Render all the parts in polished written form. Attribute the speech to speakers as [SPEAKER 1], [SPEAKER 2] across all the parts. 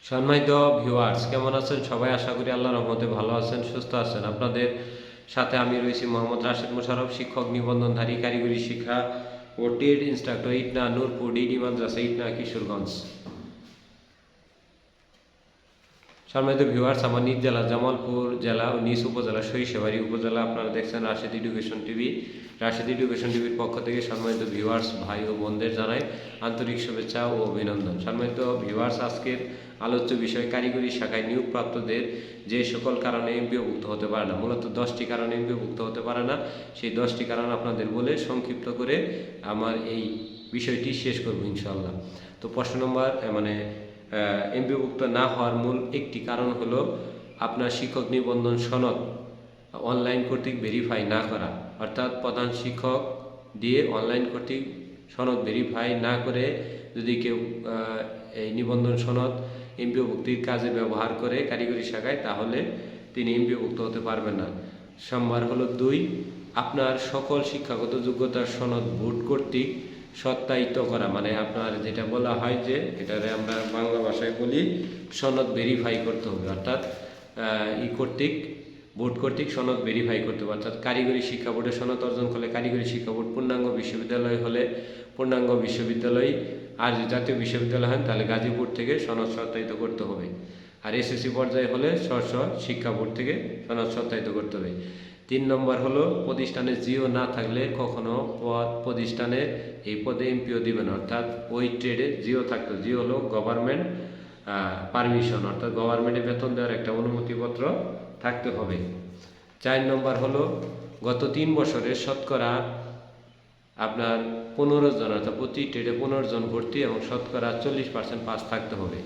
[SPEAKER 1] সম্মানিত ভিউয়ার্স, কেমন আছেন সবাই? আশা করি আল্লাহর রহমতে ভালো আছেন, সুস্থ আছেন। আপনাদের সাথে আমি রয়েছি মোহাম্মদ রাশেদ মোশাররফ, শিক্ষক নিবন্ধনধারী, কারিগরি শিক্ষা ও trade instructor, Itna Nurpur DD Madrasa, Itna, Kishoreganj. সম্মানিত ভিউয়ার্স, আমার নিজ জেলা জামালপুর জেলা ও নিজ উপজেলা সরিষাবাড়ি উপজেলা। আপনারা দেখছেন Rashed education TV. Rashed education টিভির পক্ষ থেকে সম্মানিত ভিউয়ার্স ভাই ও বোনদের জানাই আন্তরিক শুভেচ্ছা ও অভিনন্দন। সম্মানিত ভিউয়ার্স, আজকের আলোচ্য বিষয় কারিগরি শাখায় নিয়োগপ্রাপ্তদের যে সকল কারণে এমপিওভুক্ত হতে পারে না। মূলত 10টি কারণে এমপিওভুক্ত হতে পারে না। সেই 10টি কারণ আপনাদের বলে সংক্ষিপ্ত করে আমার এই বিষয়টি শেষ করব ইনশাআল্লাহ। তো প্রশ্ন নম্বর এমপিওভুক্ত না হওয়ার মূল একটি কারণ হলো আপনার শিক্ষক নিবন্ধন সনদ অনলাইন কর্তৃক ভেরিফাই না করা। অর্থাৎ প্রধান শিক্ষক দিয়ে অনলাইন কর্তৃক সনদ ভেরিফাই না করে যদি কেউ এই নিবন্ধন সনদ এমপিওভুক্তির কাজে ব্যবহার করে কারিগরি শাখায়, তাহলে তিনি এমপিওভুক্ত হতে পারবেন না। সোমবার হলো 2, আপনার সকল শিক্ষাগত যোগ্যতার সনদ বোর্ড কর্তৃক সত্যায়িত করা। মানে আপনার যেটা বলা হয় যে এটারে আমরা বাংলা ভাষায় বলি সনদ ভেরিফাই করতে হবে। অর্থাৎ বোর্ড কর্তৃক সনদ ভেরিফাই করতে হবে। অর্থাৎ কারিগরি শিক্ষা বোর্ডের সনদ অর্জন করলে কারিগরি শিক্ষা বোর্ড, পূর্ণাঙ্গ বিশ্ববিদ্যালয় হলে পূর্ণাঙ্গ বিশ্ববিদ্যালয়, আর যদি জাতীয় বিশ্ববিদ্যালয় হয় তাহলে গাজীপুর থেকে সনদ সত্যায়িত করতে হবে। আর এসএসসি পর্যায়ে হলে স্ব শিক্ষা বোর্ড থেকে সনদ সত্যায়িত করতে হবে। 3 নম্বর হলো প্রতিষ্ঠানে জিও না থাকলে কখনো প্রতিষ্ঠানে এই পদে এমপিও দিবে না। অর্থাৎ ওই ট্রেডে জিও থাকতো। জিও হলো গভর্নমেন্ট পারমিশন, অর্থাৎ গভর্নমেন্টে বেতন দেওয়ার একটা অনুমতিপত্র থাকতে হবে। 4 নম্বর হলো গত 3 বছরের শতকরা আপনার 15 জন, অর্থাৎ প্রতি ট্রেডে 15 জন ভর্তি এবং শতকরা 40% পাস থাকতে হবে।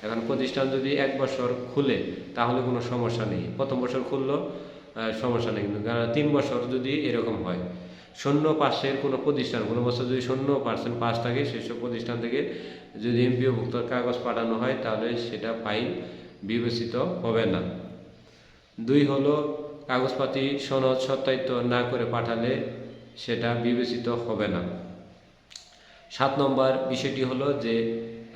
[SPEAKER 1] এখন প্রতিষ্ঠান যদি 1 বছর খুলে তাহলে কোনো সমস্যা নেই, প্রথম বছর খুললো সমস্যা নেই। কিন্তু 3 বছর যদি এরকম হয়, শূন্য পাশের কোনো প্রতিষ্ঠান কোনো বছর যদি 0% পাস থাকে, সেসব প্রতিষ্ঠান থেকে যদি এমপিওভুক্ত কাগজ পাঠানো হয় তাহলে সেটা ফাইল বিবেচিত হবে না। 2 হলো কাগজপাতি সনদ সত্যায়িত না করে পাঠালে সেটা বিবেচিত হবে না। 7 নম্বর বিষয়টি হলো যে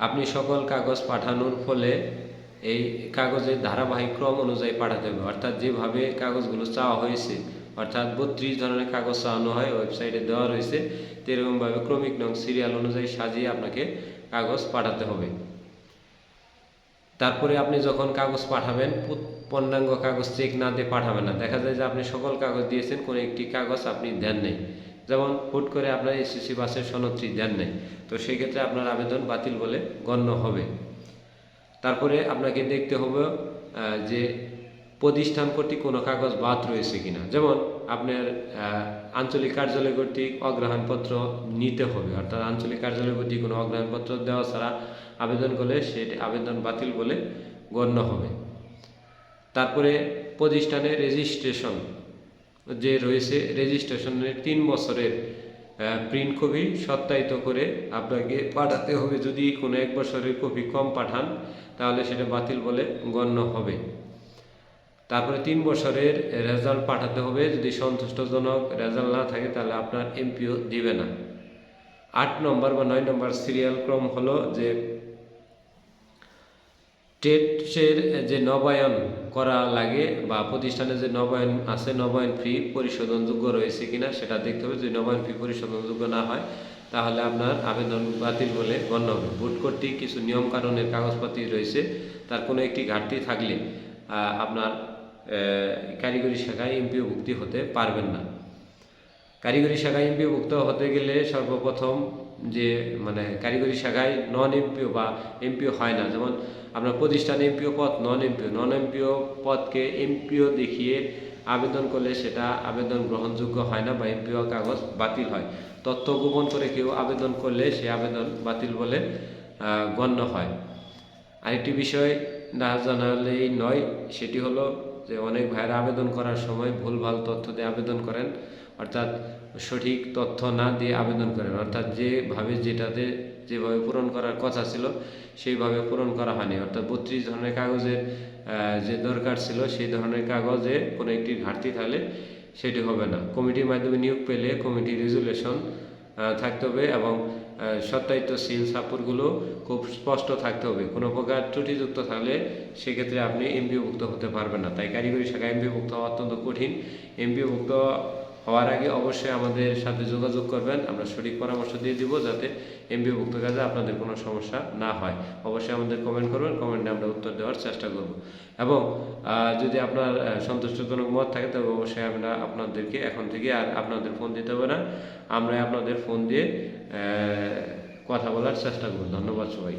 [SPEAKER 1] আপনি সকল কাগজ পাঠানোর ফলে এই কাগজের ধারাবাহিক ক্রম অনুযায়ী পাঠাতে হবে। অর্থাৎ যেভাবে কাগজগুলো চাওয়া হয়েছে, অর্থাৎ 32 ধরনের কাগজ চাওয়ানো হয়, ওয়েবসাইটে দেওয়া রয়েছে, এরকমভাবে ক্রমিক নং সিরিয়াল অনুযায়ী সাজিয়ে আপনাকে কাগজ পাঠাতে হবে। তারপরে আপনি যখন কাগজ পাঠাবেন, পূর্ণাঙ্গ কাগজ চেক না দিয়ে পাঠাবেন না। দেখা যায় যে আপনি সকল কাগজ দিয়েছেন, কোনো একটি কাগজ আপনি দেন নাই, যেমন হুট করে আপনার এসএসসি বাসের সনদটি দেন নাই, তো সেই ক্ষেত্রে আপনার আবেদন বাতিল বলে গণ্য হবে। তারপরে আপনাকে দেখতে হবে যে প্রতিষ্ঠান কর্তৃক কোনো কাগজ বাদ রয়েছে কিনা। যেমন আপনার আঞ্চলিক কার্যালয় কর্তৃক অগ্রহায়ণপত্র নিতে হবে। অর্থাৎ আঞ্চলিক কার্যালয় কর্তৃক কোনো অগ্রহায়ণপত্র দেওয়া ছাড়া আবেদন করলে সেটি আবেদন বাতিল বলে গণ্য হবে। তারপরে প্রতিষ্ঠানের রেজিস্ট্রেশন যে রয়েছে, রেজিস্ট্রেশনের 3 বছরের প্রিন্ট কপি সত্যায়িত করে আপনাকে পাঠাতে হবে। যদি কোনো 1 বছরের কপি কম পাঠান তাহলে সেটা বাতিল বলে গণ্য হবে। তারপরে 3 বছরের রেজাল্ট পাঠাতে হবে। যদি সন্তুষ্টজনক রেজাল্ট না থাকে তাহলে আপনার এমপিও দিবে না। 8 নম্বর বা 9 নম্বর সিরিয়াল ক্রম হলো যে টেটের যে নবায়ন করা লাগে বা প্রতিষ্ঠানে যে নবায়ন আছে, নবায়ন ফি পরিশোধনযোগ্য রয়েছে কিনা সেটা দেখতে হবে। যদি নবায়ন ফি পরিশোধনযোগ্য না হয় তাহলে আপনার আবেদন বাতিল বলে গণ্য হবে। বোর্ড কর্তৃক কিছু নিয়মকানুনের কাগজপাতি রয়েছে, তার কোনো একটি ঘাটতি থাকলে আপনার কারিগরি শাখায় এমপিওভুক্তি হতে পারবেন না। কারিগরি শাখায় এমপিওভুক্ত হতে গেলে সর্বপ্রথম যে কারিগরি শাখায় নন এমপিও বা এমপিও হয় না। যেমন আপনার প্রতিষ্ঠানে এমপিও পদ, নন এমপিও পদকে এমপিও দেখিয়ে আবেদন করলে সেটা আবেদন গ্রহণযোগ্য হয় না বা এমপিও কাগজ বাতিল হয়। তথ্য গোপন করে কেউ আবেদন করলে সে আবেদন বাতিল বলে গণ্য হয়। আরেকটি বিষয় না জানালেই নয়, সেটি হলো যে অনেক ভাইরা আবেদন করার সময় ভুলভাল তথ্য দিয়ে আবেদন করেন। অর্থাৎ সঠিক তথ্য না দিয়ে আবেদন করেন। অর্থাৎ যেভাবে পূরণ করার কথা ছিল সেইভাবে পূরণ করা হয়নি। অর্থাৎ 32 ধরনের কাগজের যে দরকার ছিল সেই ধরনের কাগজে কোনো একটি ঘাটতি থাকলে সেটি হবে না। কমিটির মাধ্যমে নিয়োগ পেলে কমিটি রেজুলেশন থাকতে হবে এবং সত্যায়িত সিল সাপোর্টগুলো খুব স্পষ্ট থাকতে হবে। কোনো প্রকার ত্রুটিযুক্ত থাকলে সেক্ষেত্রে আপনি এমপিওভুক্ত হতে পারবেন না। তাই কারিগরি শাখা এমপিওভুক্ত হওয়া অত্যন্ত কঠিন। এমপিওভুক্ত হওয়ার আগে অবশ্যই আমাদের সাথে যোগাযোগ করবেন, আমরা সঠিক পরামর্শ দিয়ে দিব যাতে এমপিওভুক্ত কাজে আপনাদের কোনো সমস্যা না হয়। অবশ্যই আমাদের কমেন্ট করবেন, কমেন্টে আমরা উত্তর দেওয়ার চেষ্টা করব। এবং যদি আপনার সন্তুষ্টজনক মত থাকে তবে অবশ্যই আমরা আপনাদেরকে এখন থেকে আর আপনাদের ফোন দিতে হবে না, আমরা আপনাদের ফোন দিয়ে কথা বলার চেষ্টা করব। ধন্যবাদ সবাই।